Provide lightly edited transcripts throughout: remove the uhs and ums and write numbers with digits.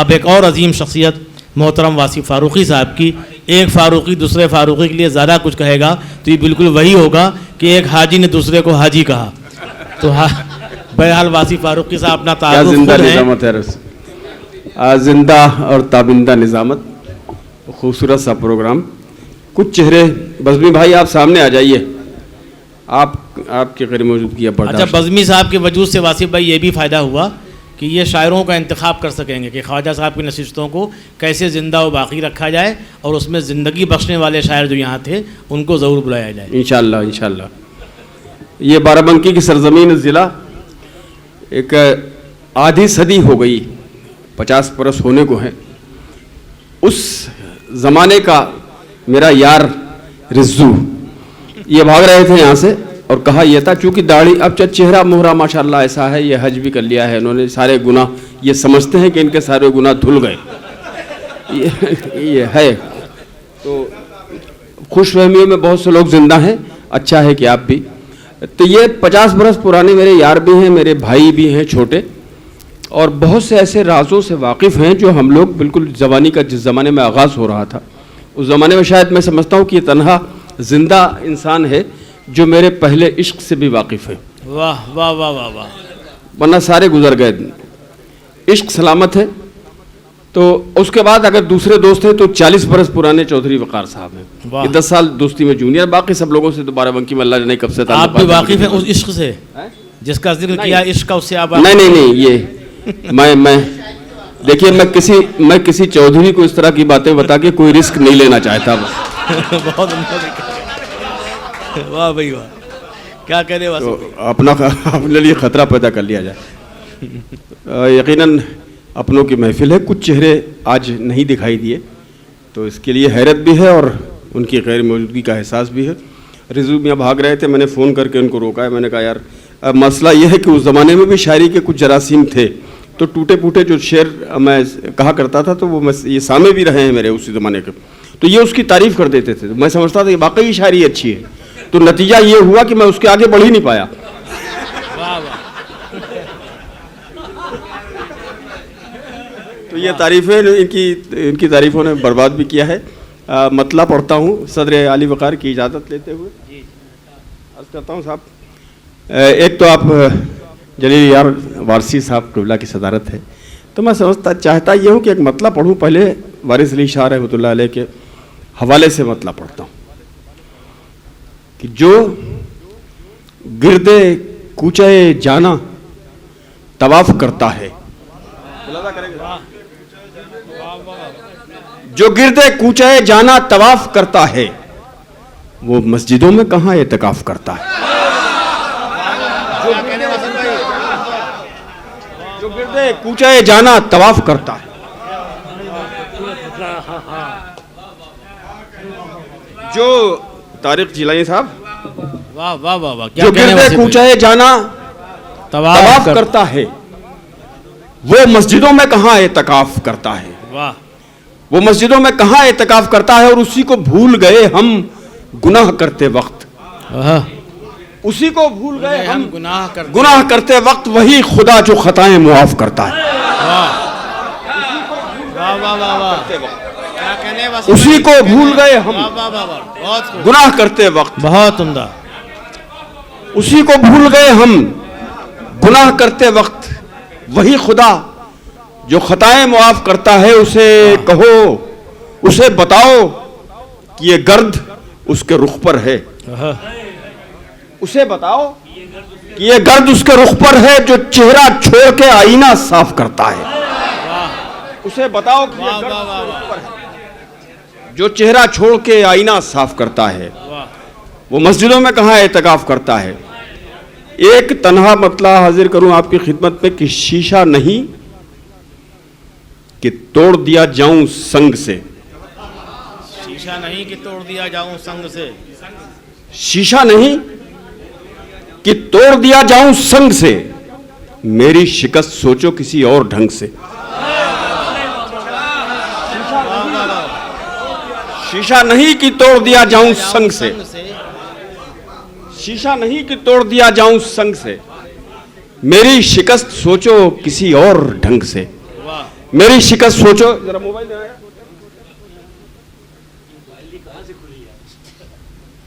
اب ایک اور عظیم شخصیت محترم واصف فاروقی صاحب کی. ایک فاروقی دوسرے فاروقی کے لیے زیادہ کچھ کہے گا تو یہ بالکل وہی ہوگا کہ ایک حاجی نے دوسرے کو حاجی کہا. تو بہرحال واصف فاروقی صاحب اپنا تعارف خود ہیں. زندہ اور تابندہ نظامت, خوبصورت سا پروگرام. کچھ چہرے, بزمی بھائی آپ سامنے آ جائیے, آپ کی غیر موجودگی ہے. اچھا, بزمی صاحب کے وجود سے واصف بھائی یہ بھی فائدہ ہوا کہ یہ شاعروں کا انتخاب کر سکیں گے کہ خواجہ صاحب کی نشستوں کو کیسے زندہ و باقی رکھا جائے, اور اس میں زندگی بخشنے والے شاعر جو یہاں تھے ان کو ضرور بلایا جائے انشاءاللہ. انشاءاللہ یہ بارہ بنکی کی سرزمین ضلع ایک آدھی صدی ہو گئی, 50 برس ہونے کو ہیں. اس زمانے کا میرا یار رزو یہ بھاگ رہے تھے یہاں سے, اور کہا یہ تھا چونکہ داڑھی اب چہرہ مہرہ ماشاءاللہ ایسا ہے, یہ حج بھی کر لیا ہے انہوں نے, سارے گناہ یہ سمجھتے ہیں کہ ان کے سارے گناہ دھل گئے. یہ ہے تو خوش فہمیوں میں بہت سے لوگ زندہ ہیں, اچھا ہے کہ آپ بھی. تو یہ 50 برس پرانے میرے یار بھی ہیں, میرے بھائی بھی ہیں چھوٹے, اور بہت سے ایسے رازوں سے واقف ہیں جو ہم لوگ بالکل جوانی کا جس زمانے میں آغاز ہو رہا تھا اس زمانے میں شاید میں سمجھتا ہوں کہ یہ تنہا زندہ انسان ہے جو میرے پہلے عشق سے بھی واقف ہے. واہ واہ واہ واہ واہ, ورنہ سارے گزر گئے. عشق سلامت ہے. تو اس کے بعد اگر دوسرے دوست ہیں تو 40 برس پرانے چودھری وقار صاحب ہیں, یہ 10 سال دوستی میں جونیئر. باقی سب لوگوں سے تو بارہ بنکی میں اللہ جانے کب سے آپ بھی واقف ہیں اس عشق سے جس کا ذکر کیا عشق کا, اس سے آپ نہیں یہ میں دیکھیے میں کسی چودھری کو اس طرح کی باتیں بتا کے کوئی رسک نہیں لینا چاہتا. بہت واہ بھائی واہ, کیا کہہ رہے اپنے لیے خطرہ پیدا کر لیا جائے. یقیناً اپنوں کی محفل ہے, کچھ چہرے آج نہیں دکھائی دیے تو اس کے لیے حیرت بھی ہے اور ان کی غیر موجودگی کا احساس بھی ہے. رضو میاں بھاگ رہے تھے, میں نے فون کر کے ان کو روکا ہے. میں نے کہا یار مسئلہ یہ ہے کہ اس زمانے میں بھی شاعری کے کچھ جراثیم تھے, تو ٹوٹے پوٹے جو شعر میں کہا کرتا تھا تو وہ یہ سامنے بھی رہے ہیں میرے اسی زمانے کے, تو یہ اس کی تعریف کر دیتے تھے. میں سمجھتا تھا کہ واقعی شاعری اچھی ہے, تو نتیجہ یہ ہوا کہ میں اس کے آگے بڑھ ہی نہیں پایا. تو یہ تعریفیں ان کی تعریفوں نے برباد بھی کیا ہے. مطلع پڑھتا ہوں صدر علی وقار کی اجازت لیتے ہوئے. عرض کرتا ہوں صاحب, ایک تو آپ جلیل یار وارثی صاحب قبلہ کی صدارت ہے, تو میں چاہتا یہ ہوں کہ ایک مطلع پڑھوں. پہلے وارث علی شاہ رحمۃ اللہ علیہ کے حوالے سے مطلع پڑھتا ہوں کہ جو گردے کوچے جانا طواف کرتا ہے, جو گردے کوچے جانا طواف کرتا ہے وہ مسجدوں میں کہاں اعتکاف کرتا ہے. جو گردے کوچے جانا طواف کرتا ہے, جو طارق جیلانی صاحب واہ واہ واہ واہ, جو گردے کوچے جانا طواف کرتا ہے وہ مسجدوں میں کہاں اعتکاف کرتا ہے. واہ, وہ مسجدوں میں کہاں اعتکاف کرتا ہے, اور اسی کو بھول گئے ہم گناہ کرتے وقت. اسی کو بھول گئے ہم گناہ کرتے وقت, وہی خدا جو خطائیں معاف کرتا ہے. اسی کو بھول گئے ہم گناہ کرتے وقت, بہت عمدہ. اسی کو بھول گئے ہم گناہ کرتے وقت, وہی خدا جو خطائیں معاف کرتا ہے. اسے کہو, اسے بتاؤ کہ یہ گرد اس کے رخ پر ہے. اسے بتاؤ کہ یہ گرد اس کے رخ پر ہے جو چہرہ چھوڑ کے آئینہ صاف کرتا ہے. اسے بتاؤ کہ یہ گرد اس کے رخ پر ہے جو چہرہ چھوڑ کے آئینہ صاف کرتا ہے. وہ مسجدوں میں کہاں اعتکاف کرتا ہے. ایک تنہا مطلع حاضر کروں آپ کی خدمت میں کہ شیشہ نہیں کہ توڑ دیا جاؤں سنگ سے. شیشہ نہیں کہ توڑ دیا جاؤں سنگ سے. شیشہ نہیں کہ توڑ دیا جاؤں سنگ سے, میری شکست سوچو کسی اور ڈھنگ سے. شیشہ نہیں کہ توڑ دیا جاؤں سنگ سے, شیشہ نہیں کہ توڑ دیا جاؤں سنگ سے, میری شکست سوچو کسی اور ڈھنگ سے. میری شکست سوچو, ذرا موبائل آیا,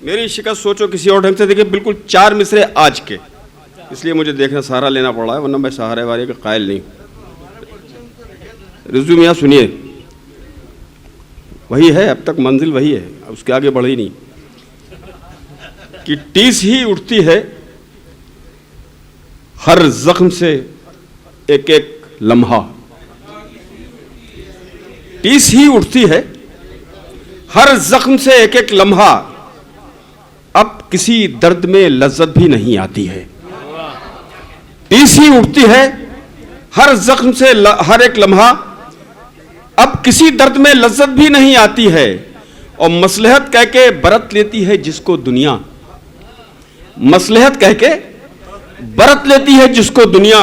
میری شکست سوچو کسی اور ڈھنگ سے. دیکھیں بالکل 4 مصرے آج کے, اس لیے مجھے دیکھنا سہارا لینا پڑ رہا ہے, ورنہ میں سہارے والے کا قائل نہیں. رضو میاں سنیے, وہی ہے اب تک منزل وہی ہے, اس کے آگے بڑھی نہیں. کہ ٹیس ہی اٹھتی ہے ہر زخم سے ایک ایک لمحہ, ٹیس ہی اٹھتی ہے ہر زخم سے ایک ایک لمحہ, اب کسی درد میں لذت بھی نہیں آتی ہے. ٹیس ہی اٹھتی ہے ہر زخم سے ہر ایک لمحہ, اب کسی درد میں لذت بھی نہیں آتی ہے. اور مصلحت کہہ کے برت لیتی ہے جس کو دنیا, مصلحت کہہ کے برت لیتی ہے جس کو دنیا,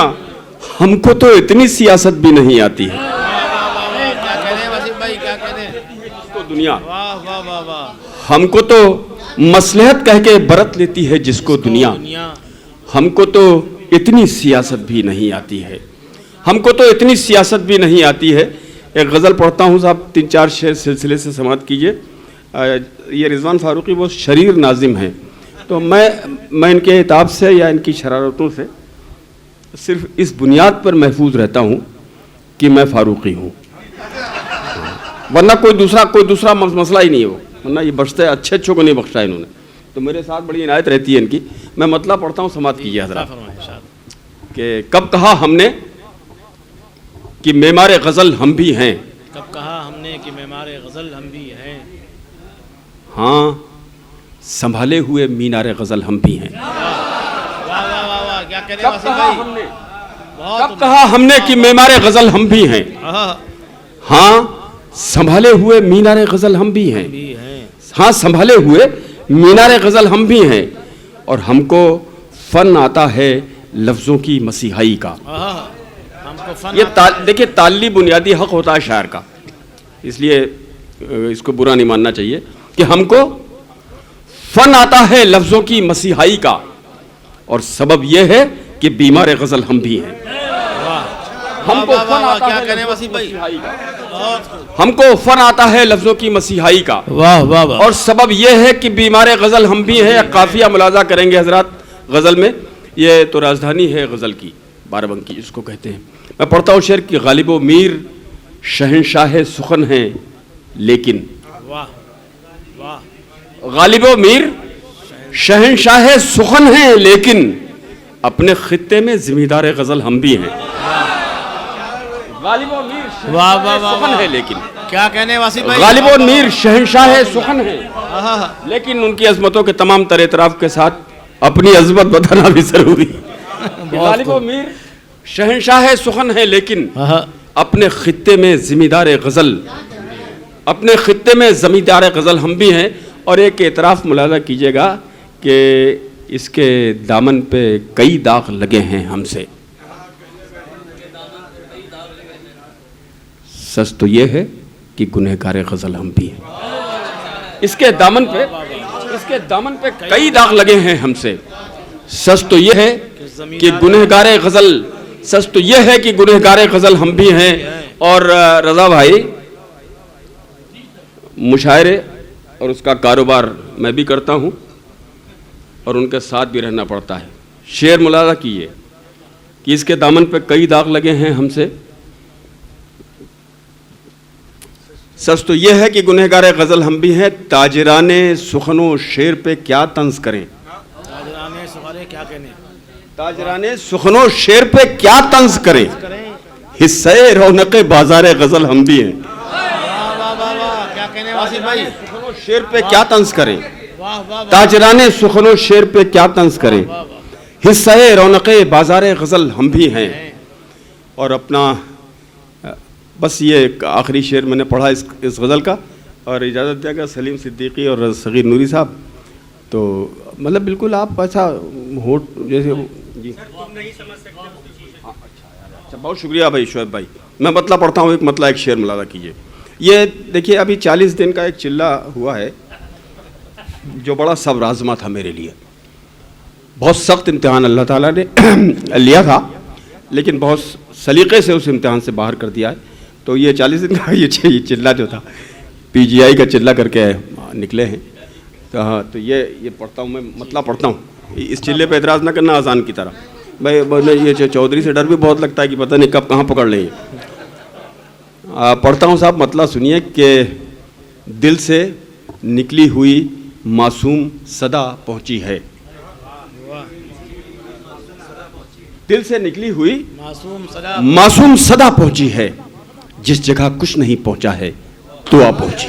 ہم کو تو اتنی سیاست بھی نہیں آتی ہے. جس کو دنیا, ہم کو تو مصلحت کہہ کے برت لیتی ہے جس کو دنیا, ہم کو تو اتنی سیاست بھی نہیں آتی ہے, ہم کو تو اتنی سیاست بھی نہیں آتی ہے. ایک غزل پڑھتا ہوں صاحب, 3-4 شعر سلسلے سے سماعت کیجئے. یہ رضوان فاروقی وہ شریر ناظم ہیں, تو میں ان کے عتاب سے یا ان کی شرارتوں سے صرف اس بنیاد پر محفوظ رہتا ہوں کہ میں فاروقی ہوں, ورنہ کوئی دوسرا مسئلہ ہی نہیں ہے وہ, ورنہ یہ بخشتے اچھے کو نہیں بخشا انہوں نے. تو میرے ساتھ بڑی عنایت رہتی ہے ان کی. میں مطلب پڑھتا ہوں, سماعت کیجیے حضرات. کہ کب کہا ہم نے کہ معمار غزل ہم بھی ہیں, کب کہا ہم نے کہ معمار غزل ہم بھی ہیں, ہاں سنبھالے ہوئے مینار غزل ہم بھی ہیں. کب کہا ہم نے کہ معمار غزل ہم بھی ہیں, ہاں سنبھالے ہوئے مینار غزل ہم بھی ہیں, ہاں سنبھالے ہوئے مینار غزل ہم بھی ہیں. اور ہم کو فن آتا ہے لفظوں کی مسیحائی کا. یہ دیکھیں تعلی بنیادی حق ہوتا ہے شاعر کا, اس لیے اس کو برا نہیں ماننا چاہیے کہ ہم کو فن آتا ہے لفظوں کی مسیحائی کا, اور سبب یہ ہے کہ بیمار غزل ہم بھی ہیں. ہم کو فن آتا ہے مسیحائی کا, ہم کو فن آتا ہے لفظوں کی مسیحائی کا, اور سبب یہ ہے کہ بیمار غزل ہم بھی ہیں. قافیہ ملاحظہ کریں گے حضرات غزل میں, یہ تو راجدھانی ہے غزل کی, بارہبنکی جس کو کہتے ہیں. میں پڑھتا ہوں شعر کہ غالب و میر شہنشاہ سخن ہیں لیکن, غالب و میر شہنشاہ سخن ہیں لیکن اپنے خطے میں زمیندار غزل ہم بھی ہیں. غالب و میر سخن ہے لیکن, کیا کہنے واسی بھائی, غالب و میر شہنشاہ سخن ہیں لیکن ان کی عظمتوں کے تمام تر اعتراف کے ساتھ اپنی عظمت بتانا بھی ضروری. غالب و میر شہنشاہ سخن ہے لیکن اپنے خطے میں زمیندار غزل, اپنے خطے میں زمیندار غزل ہم بھی ہیں. اور ایک اعتراف ملاحظہ کیجئے گا کہ اس کے دامن پہ کئی داغ لگے ہیں ہم سے. سچ تو یہ ہے کہ گنہگار غزل ہم بھی ہیں. اس کے دامن پہ کئی داغ لگے ہیں ہم سے. سچ تو یہ ہے کہ گنہگار غزل, سچ تو یہ ہے کہ گنہگار غزل ہم بھی ہیں. اور رضا بھائی مشاعرے اور اس کا کاروبار میں بھی کرتا ہوں اور ان کے ساتھ بھی رہنا پڑتا ہے. شعر ملاحظہ کیجیے کہ اس کے دامن پہ کئی داغ لگے ہیں ہم سے. سچ تو یہ ہے کہ گنہگار غزل ہم بھی ہیں. تاجران سخن و شعر پہ کیا طنز کریں, تاجران سخن و شعر پہ کیا طنز کریں, حصہ رونق بازار غزل ہم بھی ہیں. شعر پہ کیا طنز کریں, تاجران سخن و شعر پہ کیا طنز کریں, حصہ رونق بازار غزل ہم بھی ہیں. اور اپنا بس یہ آخری شعر میں نے پڑھا اس غزل کا, اور اجازت دیا گا سلیم صدیقی اور صغیر نوری صاحب. تو مطلب بالکل آپ ایسا ہوٹ جیسے جی اچھا, بہت شکریہ بھائی شعیب بھائی. میں مطلب پڑھتا ہوں, ایک مطلب ایک شعر ملاحظہ کیجیے. یہ دیکھیے ابھی 40 دن کا ایک چلہ ہوا ہے جو بڑا صبر آزما تھا میرے لیے. بہت سخت امتحان اللہ تعالیٰ نے لیا تھا, لیکن بہت سلیقے سے اس امتحان سے باہر کر دیا ہے. تو یہ 40 دن کا یہ چلہ جو تھا پی جی آئی کا چلہ کر کے نکلے ہیں. تو ہاں تو یہ پڑھتا ہوں میں، مطلب پڑھتا ہوں. اس چلے پہ اعتراض نہ کرنا آسان کی طرح. بھائی یہ چودھری سے ڈر بھی بہت لگتا ہے کہ پتہ نہیں کب کہاں پکڑ لیں. پڑھتا ہوں صاحب، مطلب سنیے کہ دل سے نکلی ہوئی معصوم صدا پہنچی ہے. دل سے نکلی ہوئی معصوم صدا پہنچی ہے، جس جگہ کچھ نہیں پہنچا ہے دعا پہنچی.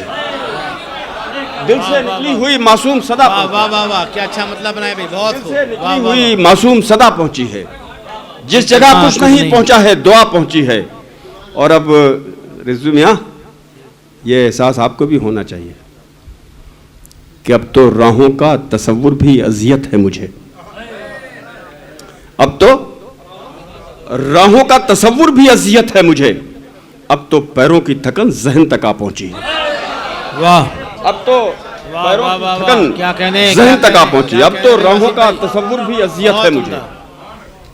دل سے نکلی ہوئی معصوم صدا، واہ واہ واہ، کیا اچھا مطلب بنایا بھائی، بہت دل سے نکلی ہوئی معصوم صدا پہنچی ہے، جس جگہ کچھ نہیں پہنچا ہے دعا پہنچی ہے. اور اب رضو میاں، یہ احساس آپ کو بھی ہونا چاہیے کہ اب تو راہوں کا تصور بھی اذیت ہے مجھے. اب تو راہوں کا تصور بھی اذیت ہے مجھے، اب تو پیروں کی تھکن ذہن تک آ پہنچی ہے. واہ، اب تو پیروں کی تھکن ذہن تک آ پہنچی. اب تو راہوں کا تصور بھی اذیت ہے مجھے،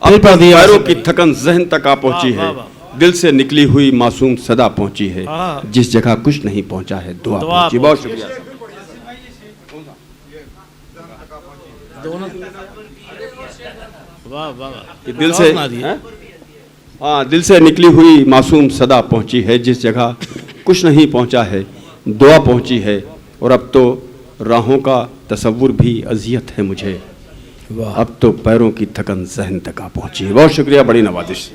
اب تو پیروں کی تھکن ذہن تک آ پہنچی ہے. دل سے نکلی ہوئی معصوم صدا پہنچی ہے، جس جگہ کچھ نہیں پہنچا ہے دعا پہنچی. بہت شکریہ. دل سے، ہاں، دل سے نکلی ہوئی معصوم صدا پہنچی ہے، جس جگہ کچھ نہیں پہنچا ہے دعا پہنچی ہے. اور اب تو راہوں کا تصور بھی اذیت ہے مجھے، اب تو پیروں کی تھکن ذہن تک آ پہنچی ہے. بہت شکریہ، بڑی نوازش.